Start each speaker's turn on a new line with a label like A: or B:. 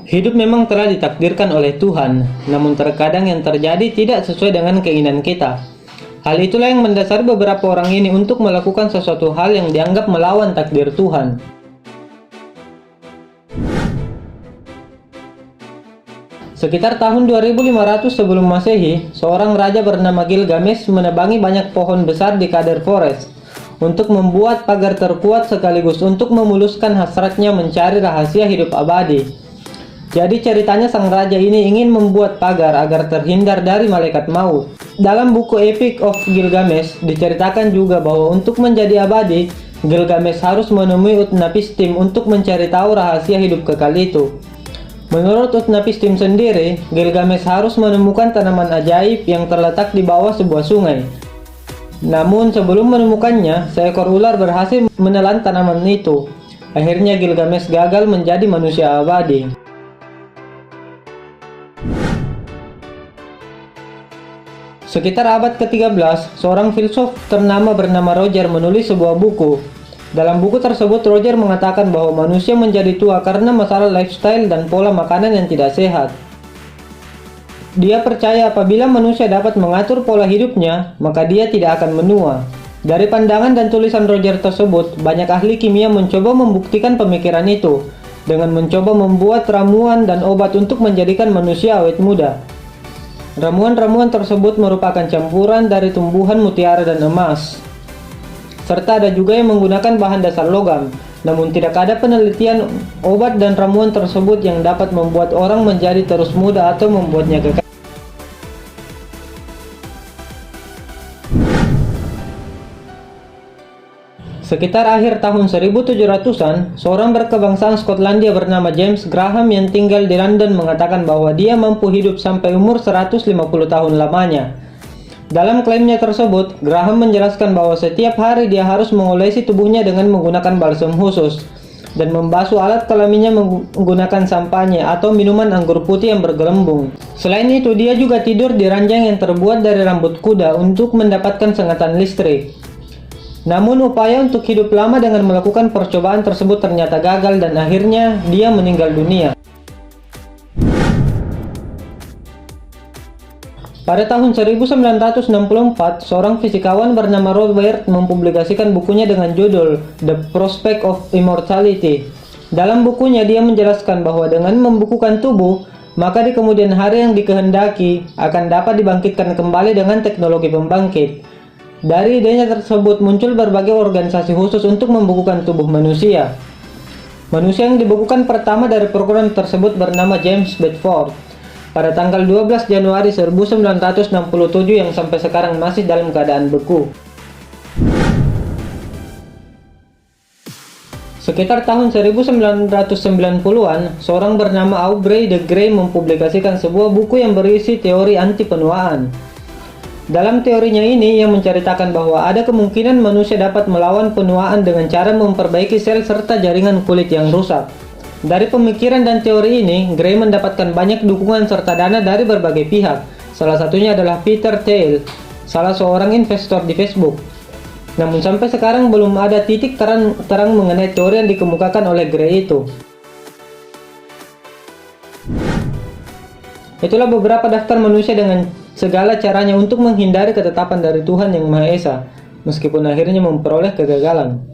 A: Hidup memang telah ditakdirkan oleh Tuhan, namun terkadang yang terjadi tidak sesuai dengan keinginan kita. Hal itulah yang mendasari beberapa orang ini untuk melakukan sesuatu hal yang dianggap melawan takdir Tuhan. Sekitar tahun 2500 sebelum Masehi, seorang raja bernama Gilgamesh menebangi banyak pohon besar di Kader Forest untuk membuat pagar terkuat sekaligus untuk memuluskan hasratnya mencari rahasia hidup abadi. Jadi ceritanya sang raja ini ingin membuat pagar agar terhindar dari malaikat maut. Dalam buku Epic of Gilgamesh diceritakan juga bahwa untuk menjadi abadi, Gilgamesh harus menemui Utnapishtim untuk mencari tahu rahasia hidup kekal itu. Menurut Utnapishtim sendiri, Gilgamesh harus menemukan tanaman ajaib yang terletak di bawah sebuah sungai. Namun sebelum menemukannya, seekor ular berhasil menelan tanaman itu. Akhirnya Gilgamesh gagal menjadi manusia abadi. Sekitar abad ke-13, seorang filsuf ternama bernama Roger menulis sebuah buku. Dalam buku tersebut, Roger mengatakan bahwa manusia menjadi tua karena masalah lifestyle dan pola makanan yang tidak sehat. Dia percaya apabila manusia dapat mengatur pola hidupnya, maka dia tidak akan menua. Dari pandangan dan tulisan Roger tersebut, banyak ahli kimia mencoba membuktikan pemikiran itu, dengan mencoba membuat ramuan dan obat untuk menjadikan manusia awet muda. Ramuan-ramuan tersebut merupakan campuran dari tumbuhan mutiara dan emas. Serta ada juga yang menggunakan bahan dasar logam, namun tidak ada penelitian obat dan ramuan tersebut yang dapat membuat orang menjadi terus muda atau membuatnya kekal. Sekitar akhir tahun 1700-an, seorang berkebangsaan Skotlandia bernama James Graham yang tinggal di London mengatakan bahwa dia mampu hidup sampai umur 150 tahun lamanya. Dalam klaimnya tersebut, Graham menjelaskan bahwa setiap hari dia harus mengolesi tubuhnya dengan menggunakan balsam khusus dan membasuh alat kelaminnya menggunakan sampanye atau minuman anggur putih yang bergelembung. Selain itu, dia juga tidur di ranjang yang terbuat dari rambut kuda untuk mendapatkan sengatan listrik. Namun upaya untuk hidup lama dengan melakukan percobaan tersebut ternyata gagal dan akhirnya dia meninggal dunia. Pada tahun 1964, seorang fisikawan bernama Robert mempublikasikan bukunya dengan judul The Prospect of Immortality. Dalam bukunya dia menjelaskan bahwa dengan membukukan tubuh, maka di kemudian hari yang dikehendaki akan dapat dibangkitkan kembali dengan teknologi pembangkit. Dari idenya tersebut muncul berbagai organisasi khusus untuk membukukan tubuh manusia. Manusia yang dibukukan pertama dari program tersebut bernama James Bedford pada tanggal 12 Januari 1967 yang sampai sekarang masih dalam keadaan beku. Sekitar tahun 1990-an, seorang bernama Aubrey de Grey mempublikasikan sebuah buku yang berisi teori anti penuaan. Dalam teorinya ini, ia menceritakan bahwa ada kemungkinan manusia dapat melawan penuaan dengan cara memperbaiki sel serta jaringan kulit yang rusak. Dari pemikiran dan teori ini, Gray mendapatkan banyak dukungan serta dana dari berbagai pihak. Salah satunya adalah Peter Thiel, salah seorang investor di Facebook. Namun sampai sekarang belum ada titik terang mengenai teori yang dikemukakan oleh Gray itu. Itulah beberapa daftar manusia dengan segala caranya untuk menghindari ketetapan dari Tuhan Yang Maha Esa, meskipun akhirnya memperoleh kegagalan.